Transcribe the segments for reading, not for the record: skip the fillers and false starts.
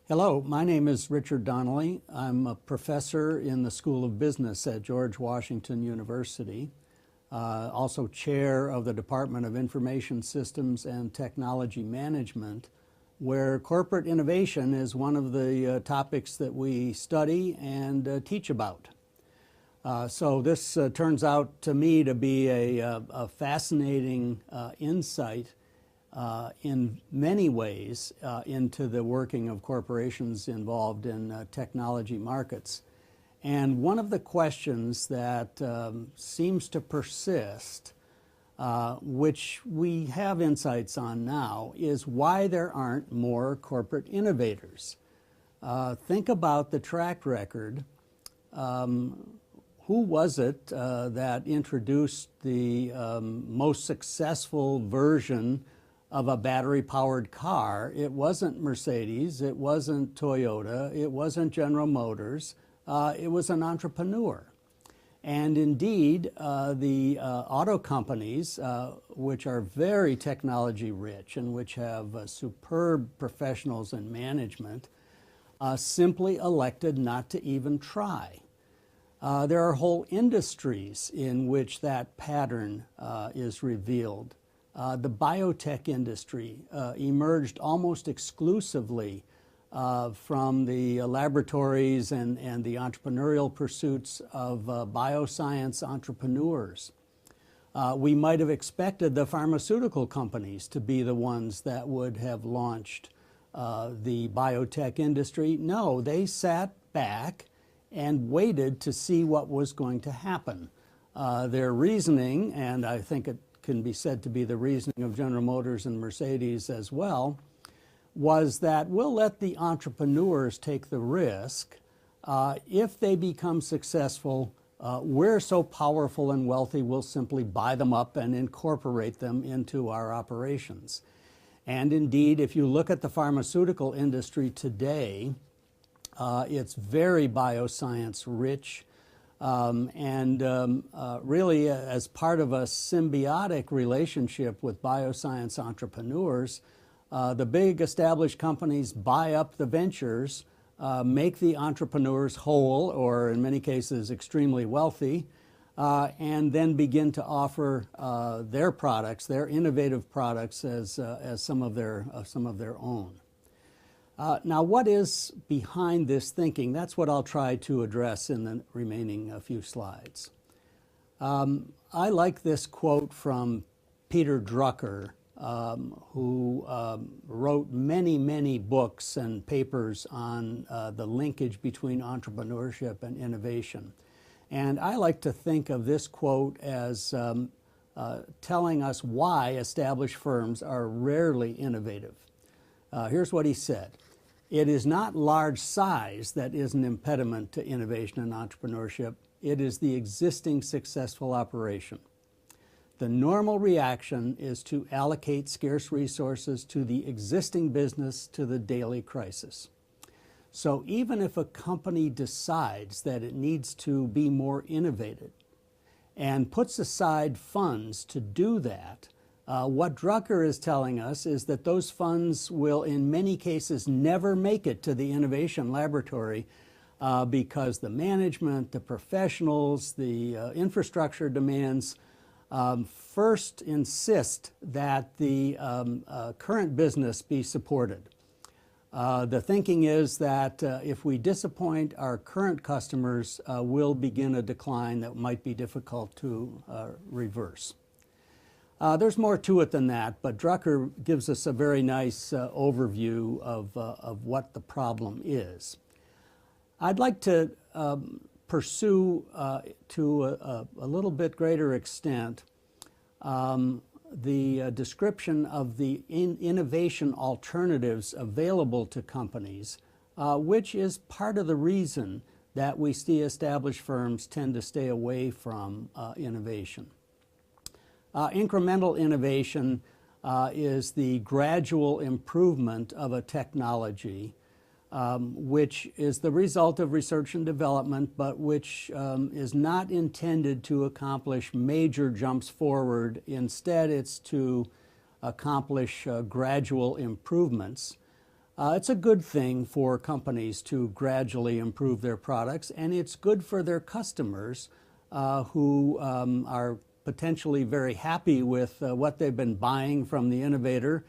Hello, my name is Richard Donnelly. I'm a professor in the School of Business at George Washington University, also chair of the Department of Information Systems and Technology Management, where corporate innovation is one of the topics that we study and teach about. So this turns out to me to be a fascinating insight in many ways into the working of corporations involved in technology markets. And one of the questions that seems to persist, which we have insights on now, is why there aren't more corporate innovators. Think about the track record. Who was it that introduced the most successful version of a battery-powered car? It wasn't Mercedes, it wasn't Toyota, it wasn't General Motors, it was an entrepreneur. And indeed, the auto companies, which are very technology rich and which have superb professionals in management, simply elected not to even try. There are whole industries in which that pattern is revealed. The biotech industry emerged almost exclusively from the laboratories and the entrepreneurial pursuits of bioscience entrepreneurs. We might have expected the pharmaceutical companies to be the ones that would have launched the biotech industry. No, they sat back and waited to see what was going to happen. Their reasoning, and I think it can be said to be the reasoning of General Motors and Mercedes as well, was that we'll let the entrepreneurs take the risk. If they become successful, we're so powerful and wealthy, we'll simply buy them up and incorporate them into our operations. And indeed, if you look at the pharmaceutical industry today, it's very bioscience rich. Really, as part of a symbiotic relationship with bioscience entrepreneurs, the big established companies buy up the ventures, make the entrepreneurs whole, or in many cases extremely wealthy, and then begin to offer their products, their innovative products, as some of their own. Now, what is behind this thinking? That's what I'll try to address in the remaining few slides. I like this quote from Peter Drucker, who wrote many books and papers on the linkage between entrepreneurship and innovation. And I like to think of this quote as telling us why established firms are rarely innovative. Here's what he said. It is not large size that is an impediment to innovation and entrepreneurship. It is the existing successful operation. The normal reaction is to allocate scarce resources to the existing business, to the daily crisis. So even if a company decides that it needs to be more innovative and puts aside funds to do that, what Drucker is telling us is that those funds will, in many cases, never make it to the innovation laboratory because the management, the professionals, the infrastructure demands first insist that the current business be supported. The thinking is that if we disappoint our current customers, we'll begin a decline that might be difficult to reverse. There's more to it than that, but Drucker gives us a very nice overview of what the problem is. I'd like to pursue to a little bit greater extent the description of the innovation alternatives available to companies, which is part of the reason that we see established firms tend to stay away from innovation. Incremental innovation is the gradual improvement of a technology, which is the result of research and development, but which is not intended to accomplish major jumps forward. Instead, it's to accomplish gradual improvements. It's a good thing for companies to gradually improve their products, and it's good for their customers who are potentially very happy with what they've been buying from the innovator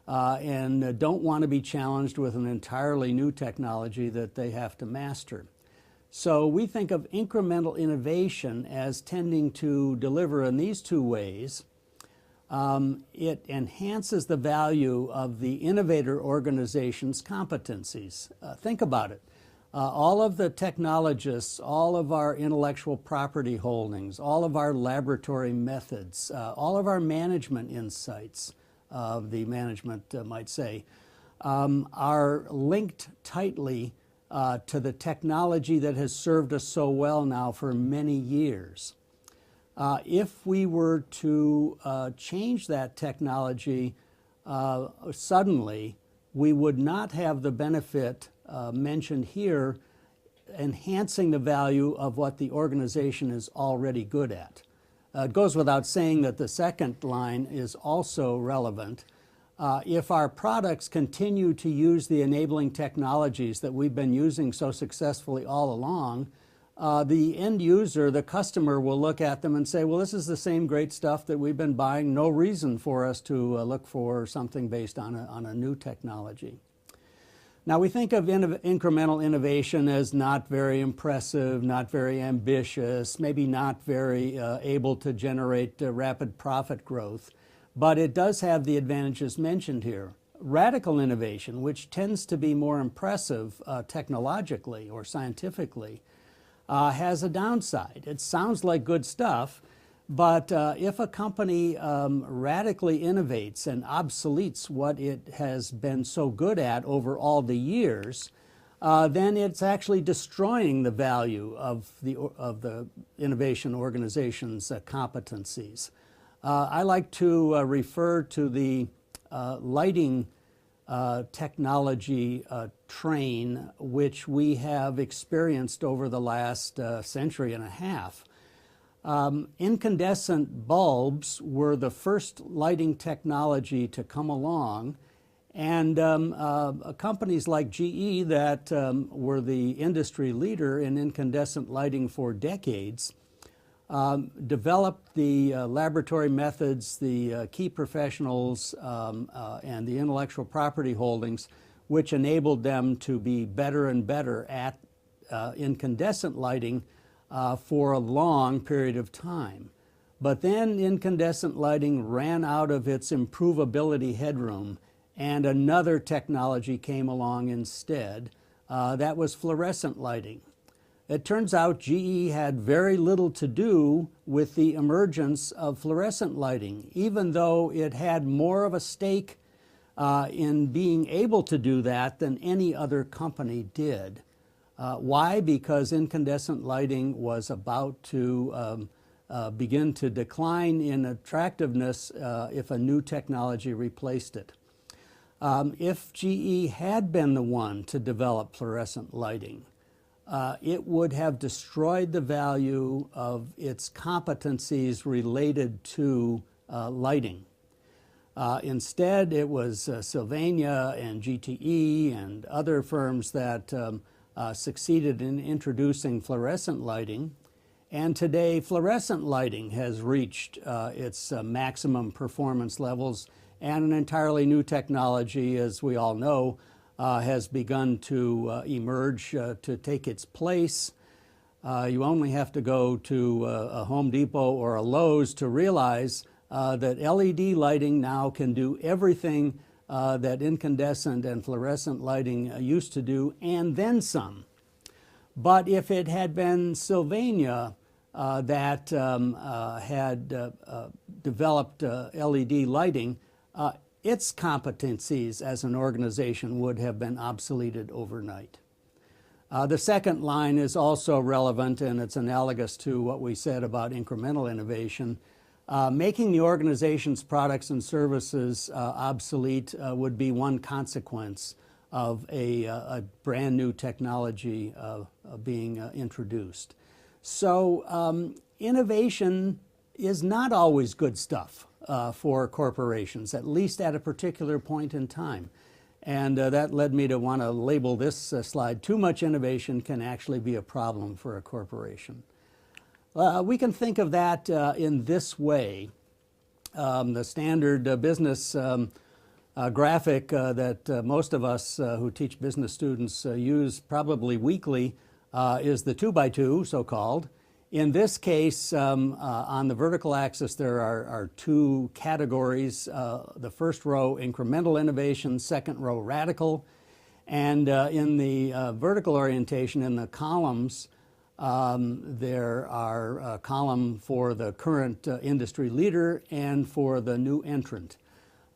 and don't want to be challenged with an entirely new technology that they have to master. So we think of incremental innovation as tending to deliver in these two ways. It enhances the value of the innovator organization's competencies. Think about it. All of the technologists, all of our intellectual property holdings, all of our laboratory methods, all of our management insights, the management might say, are linked tightly to the technology that has served us so well now for many years. If we were to change that technology suddenly, we would not have the benefit mentioned here, enhancing the value of what the organization is already good at. It goes without saying that the second line is also relevant. If our products continue to use the enabling technologies that we've been using so successfully all along, the end user, the customer, will look at them and say, well, this is the same great stuff that we've been buying. No reason for us to look for something based on a new technology. Now, we think of incremental innovation as not very impressive, not very ambitious, maybe not very able to generate rapid profit growth, but it does have the advantages mentioned here. Radical innovation, which tends to be more impressive technologically or scientifically, has a downside. It sounds like good stuff, but if a company radically innovates and obsoletes what it has been so good at over all the years, then it's actually destroying the value of the innovation organization's competencies. I like to refer to the lighting technology train, which we have experienced over the last century and a half. Incandescent bulbs were the first lighting technology to come along, and companies like GE that were the industry leader in incandescent lighting for decades developed the laboratory methods, the key professionals, and the intellectual property holdings, which enabled them to be better and better at incandescent lighting for a long period of time. But then incandescent lighting ran out of its improvability headroom, and another technology came along instead. That was fluorescent lighting. It turns out GE had very little to do with the emergence of fluorescent lighting, even though it had more of a stake in being able to do that than any other company did. Why? Because incandescent lighting was about to begin to decline in attractiveness if a new technology replaced it. If GE had been the one to develop fluorescent lighting, it would have destroyed the value of its competencies related to lighting. Instead, it was Sylvania and GTE and other firms that succeeded in introducing fluorescent lighting. And today, fluorescent lighting has reached its maximum performance levels, and an entirely new technology, as we all know, has begun to emerge to take its place. You only have to go to a Home Depot or a Lowe's to realize that LED lighting now can do everything that incandescent and fluorescent lighting used to do, and then some. But if it had been Sylvania that had developed LED lighting, its competencies as an organization would have been obsoleted overnight. The second line is also relevant, and it's analogous to what we said about incremental innovation. Making the organization's products and services obsolete would be one consequence of a brand new technology being introduced. So innovation is not always good stuff for corporations, at least at a particular point in time. And that led me to want to label this slide, "Too much innovation can actually be a problem for a corporation." We can think of that in this way. The standard business graphic that most of us who teach business students use probably weekly is the 2x2, so-called. In this case, on the vertical axis, there are two categories. The first row, incremental innovation, second row, radical. And in the vertical orientation, in the columns, there are a column for the current industry leader and for the new entrant.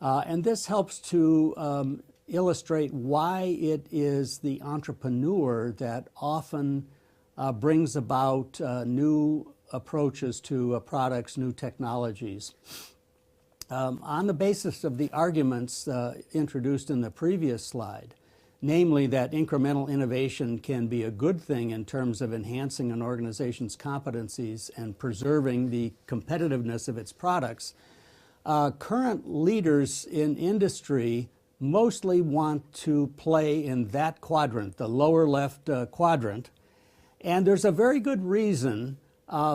And this helps to illustrate why it is the entrepreneur that often brings about new approaches to products, new technologies. On the basis of the arguments introduced in the previous slide, namely that incremental innovation can be a good thing in terms of enhancing an organization's competencies and preserving the competitiveness of its products, current leaders in industry mostly want to play in that quadrant, the lower left quadrant. And there's a very good reason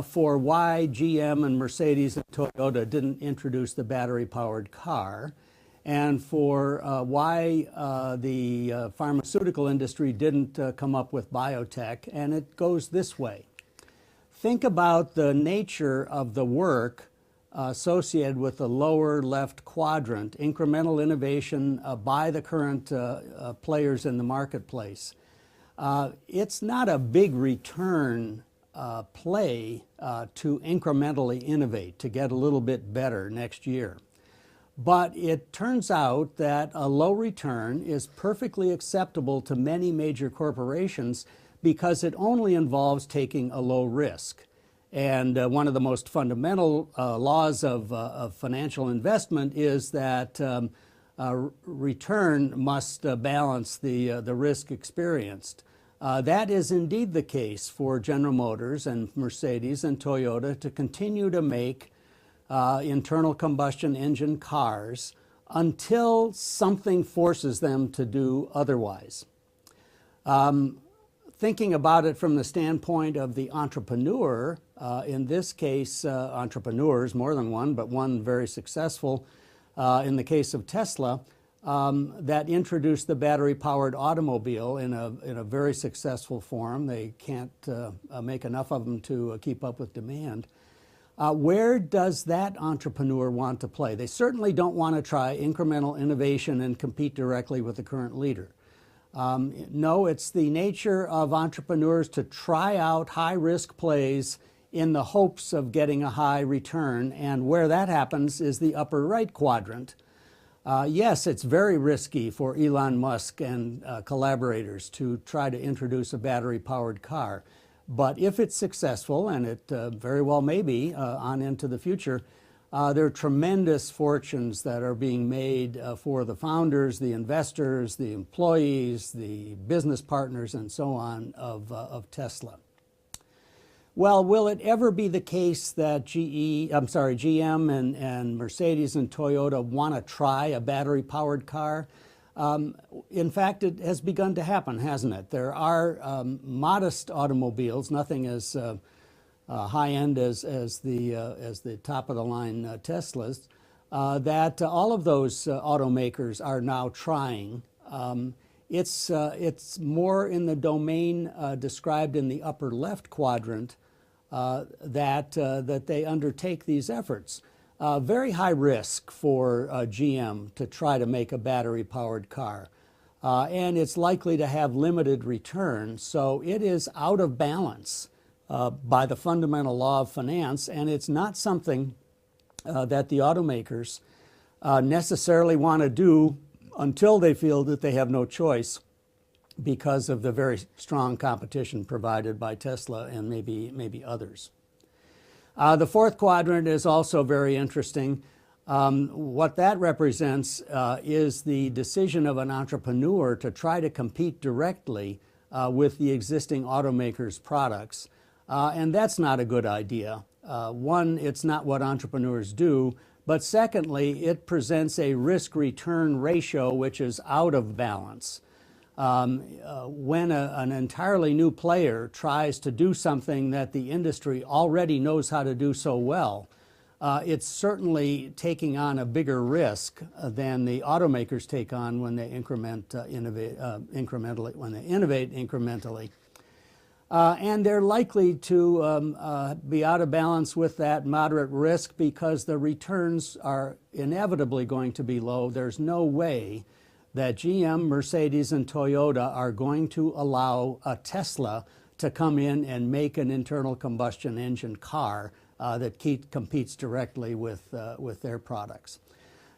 for why GM and Mercedes and Toyota didn't introduce the battery-powered car, and for why the pharmaceutical industry didn't come up with biotech, and it goes this way. Think about the nature of the work associated with the lower left quadrant, incremental innovation by the current players in the marketplace. It's not a big return play to incrementally innovate, to get a little bit better next year. But it turns out that a low return is perfectly acceptable to many major corporations because it only involves taking a low risk. And one of the most fundamental laws of financial investment is that return must balance the risk experienced. That is indeed the case for General Motors and Mercedes and Toyota to continue to make internal combustion engine cars until something forces them to do otherwise. Thinking about it from the standpoint of the entrepreneur, in this case, entrepreneurs, more than one, but one very successful, in the case of Tesla, that introduced the battery-powered automobile in a very successful form. They can't make enough of them to keep up with demand. Where does that entrepreneur want to play? They certainly don't want to try incremental innovation and compete directly with the current leader. No, it's the nature of entrepreneurs to try out high-risk plays in the hopes of getting a high return, and where that happens is the upper right quadrant. Yes, it's very risky for Elon Musk and collaborators to try to introduce a battery-powered car. But if it's successful, and it very well may be on into the future, there are tremendous fortunes that are being made for the founders, the investors, the employees, the business partners, and so on of Tesla. Well, will it ever be the case that GM and Mercedes and Toyota want to try a battery-powered car? In fact, it has begun to happen, hasn't it? There are modest automobiles, nothing as high-end as the top-of-the-line Teslas, that all of those automakers are now trying. It's more in the domain described in the upper left quadrant that they undertake these efforts. Very high risk for GM to try to make a battery-powered car. And it's likely to have limited return, so it is out of balance by the fundamental law of finance, and it's not something that the automakers necessarily want to do until they feel that they have no choice because of the very strong competition provided by Tesla and maybe others. The fourth quadrant is also very interesting. What that represents is the decision of an entrepreneur to try to compete directly with the existing automakers' products. And that's not a good idea. One, it's not what entrepreneurs do, But secondly, it presents a risk-return ratio which is out of balance. When an entirely new player tries to do something that the industry already knows how to do so well, it's certainly taking on a bigger risk than the automakers take on when they innovate incrementally. And they're likely to be out of balance with that moderate risk because the returns are inevitably going to be low. There's no way that GM, Mercedes, and Toyota are going to allow a Tesla to come in and make an internal combustion engine car that competes directly with their products.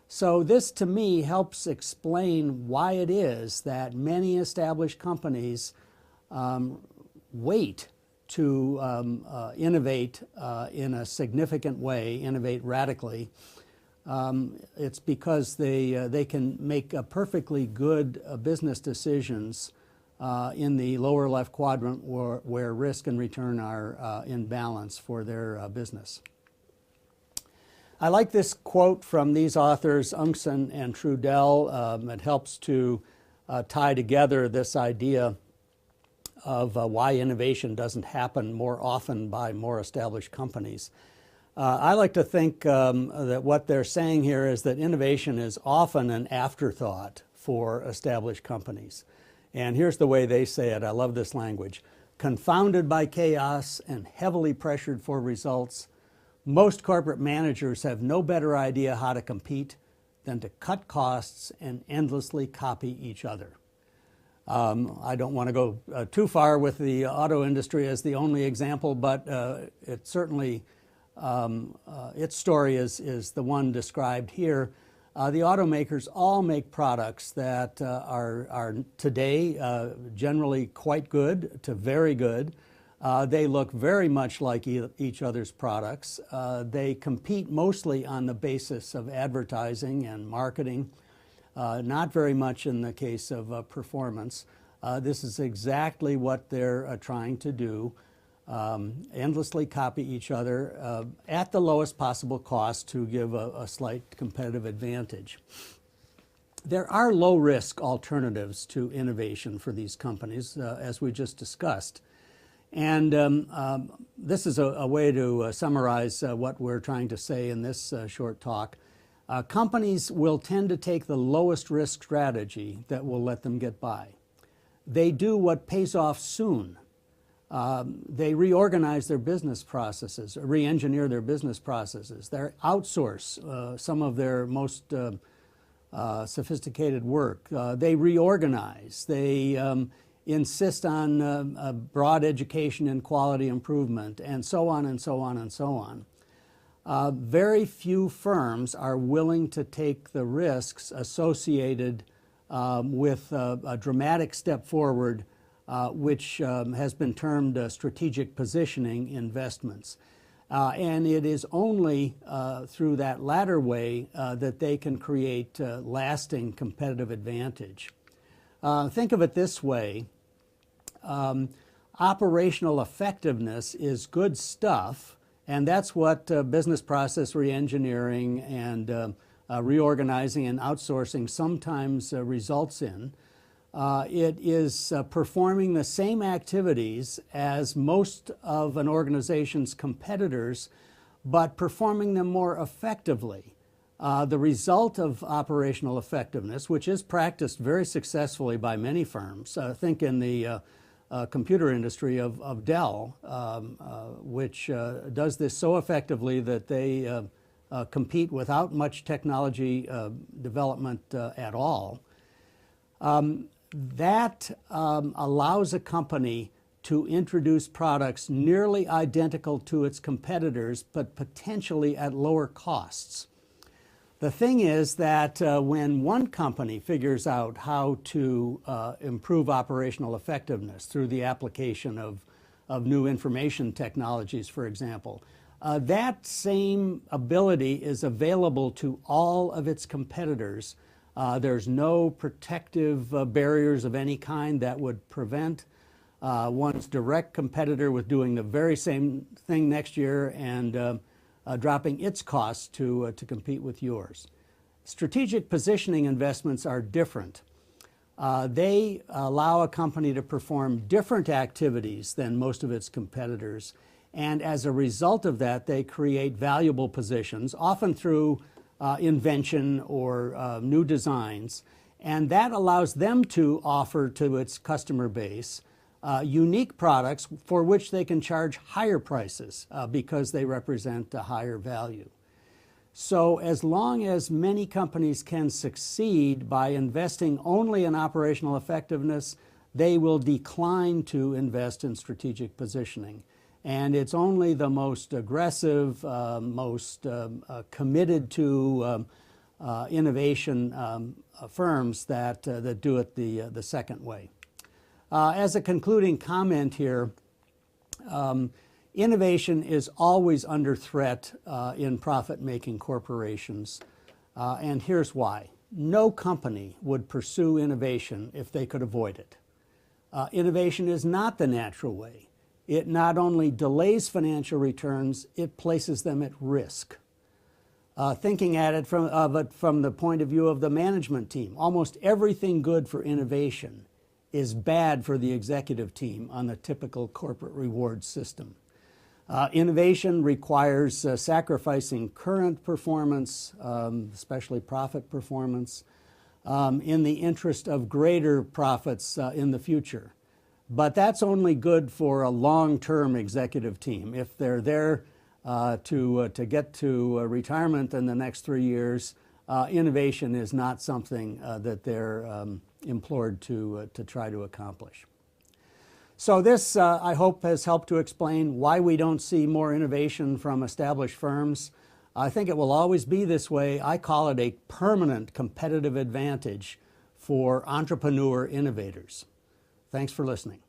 So this, to me, helps explain why it is that many established companies wait to innovate in a significant way, innovate radically. It's because they can make perfectly good business decisions in the lower left quadrant where risk and return are in balance for their business. I like this quote from these authors, Ungsen and Trudell. It helps to tie together this idea of why innovation doesn't happen more often by more established companies. I like to think that what they're saying here is that innovation is often an afterthought for established companies. And here's the way they say it. I love this language. Confounded by chaos and heavily pressured for results, most corporate managers have no better idea how to compete than to cut costs and endlessly copy each other. I don't want to go too far with the auto industry as the only example, but it certainly, its story is the one described here. The automakers all make products that are today generally quite good to very good. They look very much like each other's products. They compete mostly on the basis of advertising and marketing, not very much in the case of performance. This is exactly what they're trying to do. Endlessly copy each other at the lowest possible cost to give a slight competitive advantage. There are low-risk alternatives to innovation for these companies, as we just discussed. And this is a way to summarize what we're trying to say in this short talk. Companies will tend to take the lowest risk strategy that will let them get by. They do what pays off soon. They reorganize their business processes, re-engineer their business processes. They outsource some of their most sophisticated work. They reorganize. They insist on broad education and quality improvement, and so on and so on and so on. Very few firms are willing to take the risks associated with a dramatic step forward, which has been termed strategic positioning investments. And it is only through that latter way that they can create lasting competitive advantage. Think of it this way. Operational effectiveness is good stuff, and that's what business process reengineering and reorganizing and outsourcing sometimes results in. It is performing the same activities as most of an organization's competitors, but performing them more effectively. The result of operational effectiveness, which is practiced very successfully by many firms, think in the computer industry of Dell, which does this so effectively that they compete without much technology development at all. That allows a company to introduce products nearly identical to its competitors, but potentially at lower costs. The thing is that when one company figures out how to improve operational effectiveness through the application of new information technologies, for example, that same ability is available to all of its competitors. There's no protective barriers of any kind that would prevent one's direct competitor with doing the very same thing next year and dropping its costs to compete with yours. Strategic positioning investments are different. They allow a company to perform different activities than most of its competitors, and as a result of that, they create valuable positions, often through invention or new designs, and that allows them to offer to its customer base unique products for which they can charge higher prices because they represent a higher value. So as long as many companies can succeed by investing only in operational effectiveness, they will decline to invest in strategic positioning. And it's only the most aggressive, most committed to innovation firms that do it the second way. As a concluding comment here, innovation is always under threat in profit-making corporations, and here's why. No company would pursue innovation if they could avoid it. Innovation is not the natural way. It not only delays financial returns, it places them at risk. Thinking at it from the point of view of the management team, almost everything good for innovation is bad for the executive team on the typical corporate reward system. Innovation requires sacrificing current performance, especially profit performance, in the interest of greater profits in the future. But that's only good for a long-term executive team. If they're there to get to retirement in the next 3 years, innovation is not something that they're implored to try to accomplish. So this, I hope, has helped to explain why we don't see more innovation from established firms. I think it will always be this way. I call it a permanent competitive advantage for entrepreneur innovators. Thanks for listening.